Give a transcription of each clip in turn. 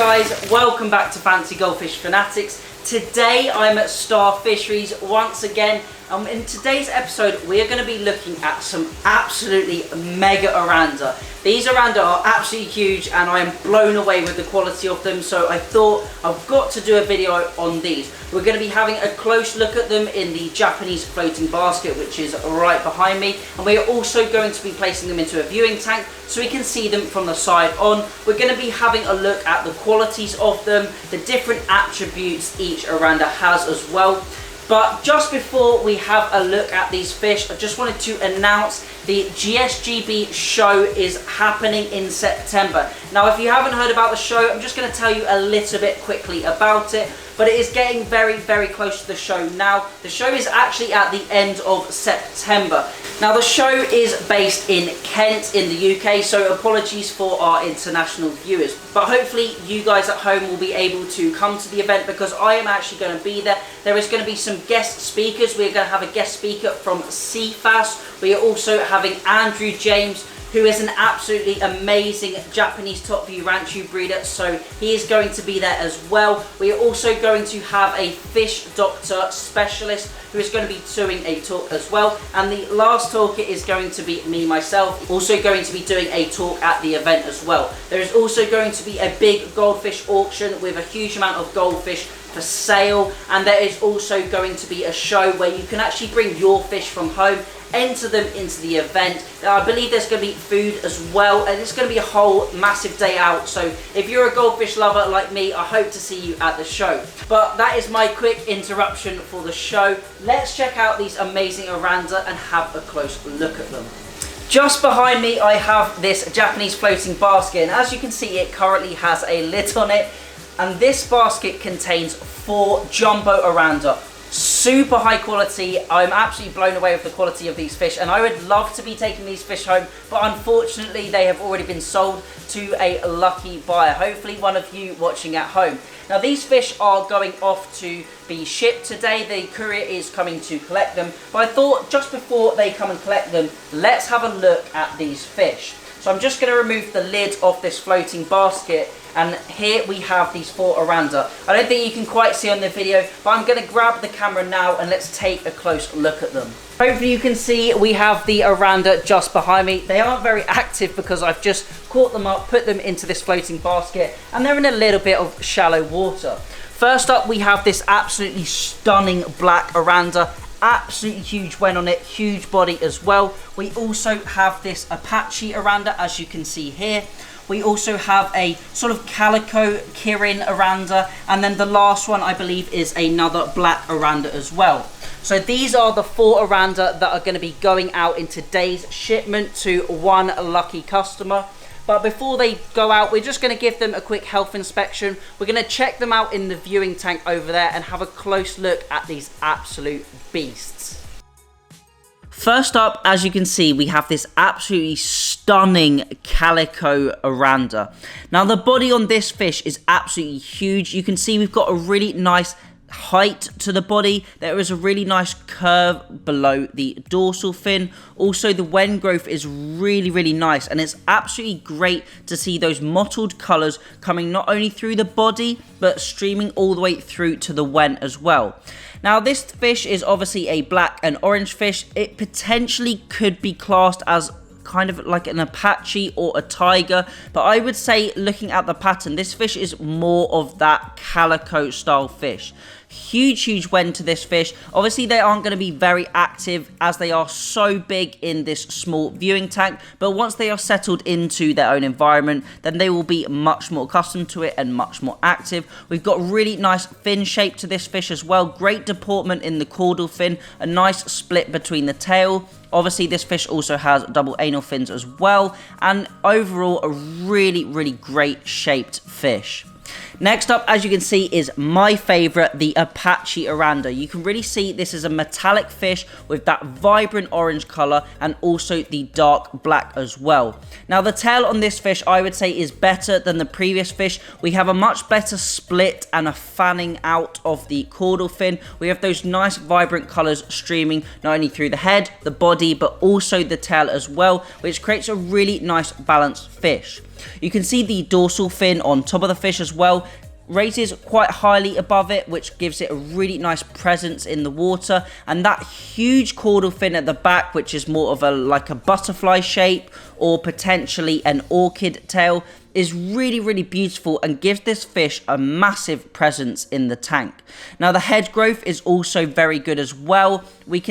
guys, welcome back to Fancy Goldfish Fanatics. Today I'm at Star Fisheries once again. In today's episode we are going to be looking at some absolutely mega Oranda. These Oranda are absolutely huge and I am blown away with the quality of them, so I thought I've got to do a video on these. We're going to be having a close look at them in the Japanese floating basket, which is right behind me, and we are also going to be placing them into a viewing tank so we can see them from the side on. We're going to be having a look at the qualities of them, the different attributes each Oranda has as well. But just before we have a look at these fish, I just wanted to announce the GSGB show is happening in September. Now, if you haven't heard about the show, I'm just going to tell you a little bit quickly about it. But it is getting very, very close to the show now. The show is actually at the end of September. Now, the show is based in Kent in the UK, so apologies for our international viewers. But hopefully you guys at home will be able to come to the event because I am actually going to be there. There is going to be some guest speakers. We're going to have a guest speaker from SIZE. We are also having Andrew James, who is an absolutely amazing Japanese top view ranchu breeder, so he is going to be there as well. We are also going to have a fish doctor specialist who is going to be doing a talk as well, and the last talker is going to be me myself, also going to be doing a talk at the event as well. There is also going to be a big goldfish auction with a huge amount of goldfish for sale, and there is also going to be a show where you can actually bring your fish from home, enter them into the event. I believe there's going to be food as well, and it's going to be a whole massive day out. So if you're a goldfish lover like me, I hope to see you at the show. But that is my quick interruption for the show. Let's check out these amazing Oranda and have a close look at them. Just behind me I have this Japanese floating basket, and as you can see it currently has a lid on it, and this basket contains 4 Jumbo Oranda. Super high quality. I'm absolutely blown away with the quality of these fish, and I would love to be taking these fish home, but unfortunately they have already been sold to a lucky buyer, hopefully one of you watching at home. Now, these fish are going off to be shipped today. The courier is coming to collect them, but I thought just before they come and collect them, let's have a look at these fish. So I'm just going to remove the lid off this floating basket, and here we have these 4 Oranda. I don't think you can quite see on the video, but I'm going to grab the camera now and let's take a close look at them. Hopefully you can see we have the Oranda just behind me. They aren't very active because I've just caught them up, put them into this floating basket, and they're in a little bit of shallow water. First up, we have this absolutely stunning black Oranda. Absolutely huge wen on it, huge body as well. We also have this Apache Oranda, as you can see here. We also have a sort of calico Kirin Oranda, and then the last one I believe is another black Oranda as well. So these are the 4 Oranda that are going to be going out in today's shipment to one lucky customer. But before they go out, we're just going to give them a quick health inspection. We're going to check them out in the viewing tank over there and have a close look at these absolute beasts. First up, as you can see, we have this absolutely stunning calico Oranda. Now, the body on this fish is absolutely huge. You can see we've got a really nice height to the body. There is a really nice curve below the dorsal fin. Also, the wen growth is really, really nice, and it's absolutely great to see those mottled colours coming not only through the body, but streaming all the way through to the wen as well. Now, this fish is obviously a black and orange fish. It potentially could be classed as kind of like an Apache or a tiger, but I would say, looking at the pattern, this fish is more of that calico style fish. Huge wen to this fish. Obviously they aren't going to be very active as they are so big in this small viewing tank, but once they are settled into their own environment, then they will be much more accustomed to it and much more active. We've got really nice fin shape to this fish as well. Great deportment in the caudal fin, a nice split between the tail. Obviously this fish also has double anal fins as well, and overall a really great shaped fish. Next up, as you can see, is my favourite, the Apache Oranda. You can really see this is a metallic fish with that vibrant orange colour and also the dark black as well. Now, the tail on this fish, I would say, is better than the previous fish. We have a much better split and a fanning out of the caudal fin. We have those nice vibrant colours streaming not only through the head, the body, but also the tail as well, which creates a really nice balanced fish. You can see the dorsal fin on top of the fish as well, raises quite highly above it, which gives it a really nice presence in the water. And that huge caudal fin at the back, which is more of like a butterfly shape or potentially an orchid tail, is really beautiful and gives this fish a massive presence in the tank. Now the head growth is also very good as well. It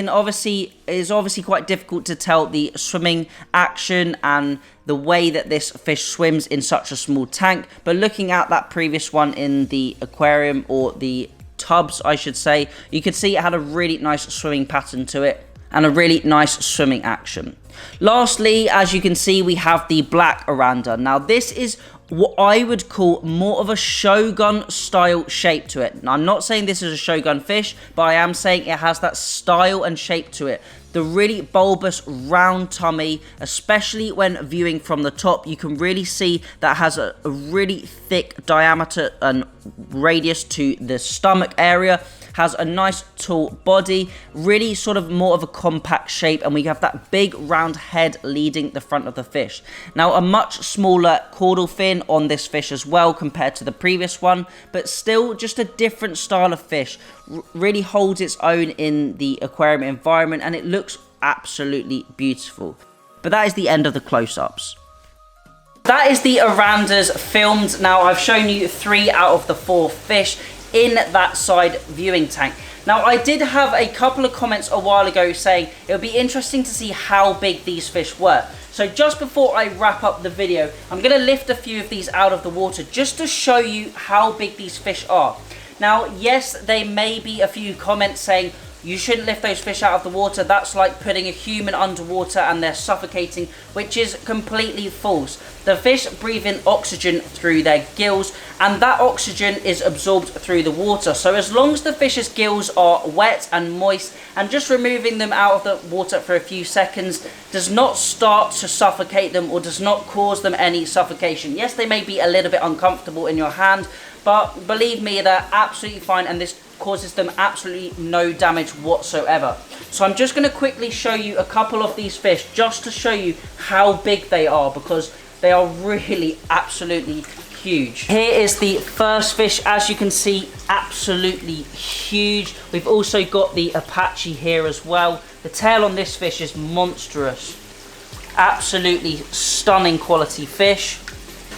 is obviously quite difficult to tell the swimming action and the way that this fish swims in such a small tank, but looking at that previous one in the aquarium, or the tubs I should say, you could see it had a really nice swimming pattern to it and a really nice swimming action. Lastly, as you can see, we have the black Oranda. Now this is what I would call more of a shogun style shape to it. Now I'm not saying this is a shogun fish, but I am saying it has that style and shape to it. The really bulbous round tummy, especially when viewing from the top, you can really see that has a really thick diameter and radius to the stomach area. Has a nice tall body, really sort of more of a compact shape, and we have that big round head leading the front of the fish. Now a much smaller caudal fin on this fish as well compared to the previous one, but still just a different style of fish. Really holds its own in the aquarium environment, and it looks absolutely beautiful. But that is the end of the close-ups. That is the Orandas filmed. Now I've shown you 3 out of the 4 fish in that side viewing tank. Now I did have a couple of comments a while ago saying it would be interesting to see how big these fish were. So just before I wrap up the video, I'm going to lift a few of these out of the water just to show you how big these fish are. Now yes, there may be a few comments saying you shouldn't lift those fish out of the water, that's like putting a human underwater and they're suffocating, which is completely false. The fish breathe in oxygen through their gills, and that oxygen is absorbed through the water. So as long as the fish's gills are wet and moist, and just removing them out of the water for a few seconds does not start to suffocate them or does not cause them any suffocation. Yes, they may be a little bit uncomfortable in your hand, but believe me, they're absolutely fine, and this causes them absolutely no damage whatsoever. So I'm just going to quickly show you a couple of these fish just to show you how big they are, because they are really absolutely huge. Here is the first fish. As you can see, absolutely huge. We've also got the Apache here as well. The tail on this fish is monstrous. Absolutely stunning quality fish.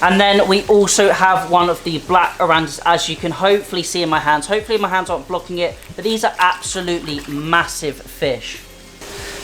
And then we also have one of the black Orandas, as you can hopefully see in my hands. Hopefully my hands aren't blocking it, but these are absolutely massive fish.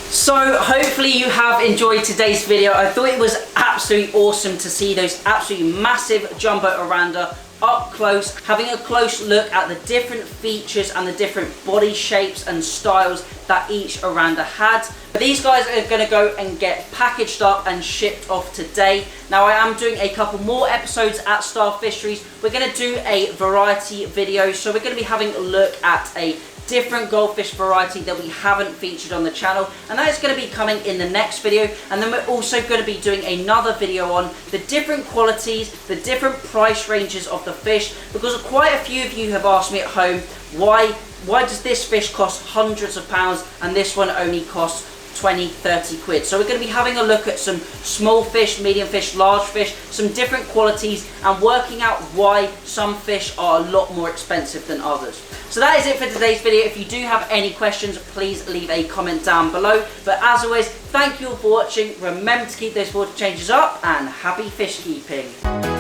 So hopefully you have enjoyed today's video. I thought it was absolutely awesome to see those absolutely massive Jumbo Oranda up close, having a close look at the different features and the different body shapes and styles that each Oranda had. These guys are going to go and get packaged up and shipped off today. Now I am doing a couple more episodes at Star Fisheries. We're going to do a variety video, so we're going to be having a look at a different goldfish variety that we haven't featured on the channel, and that is going to be coming in the next video. And then we're also going to be doing another video on the different qualities, the different price ranges of the fish, because quite a few of you have asked me at home, why does this fish cost hundreds of pounds and this one only costs 20-30 quid. So we're going to be having a look at some small fish, medium fish, large fish, some different qualities, and working out why some fish are a lot more expensive than others. So that is it for today's video. If you do have any questions, please leave a comment down below. But as always, thank you all for watching. Remember to keep those water changes up, and happy fish keeping.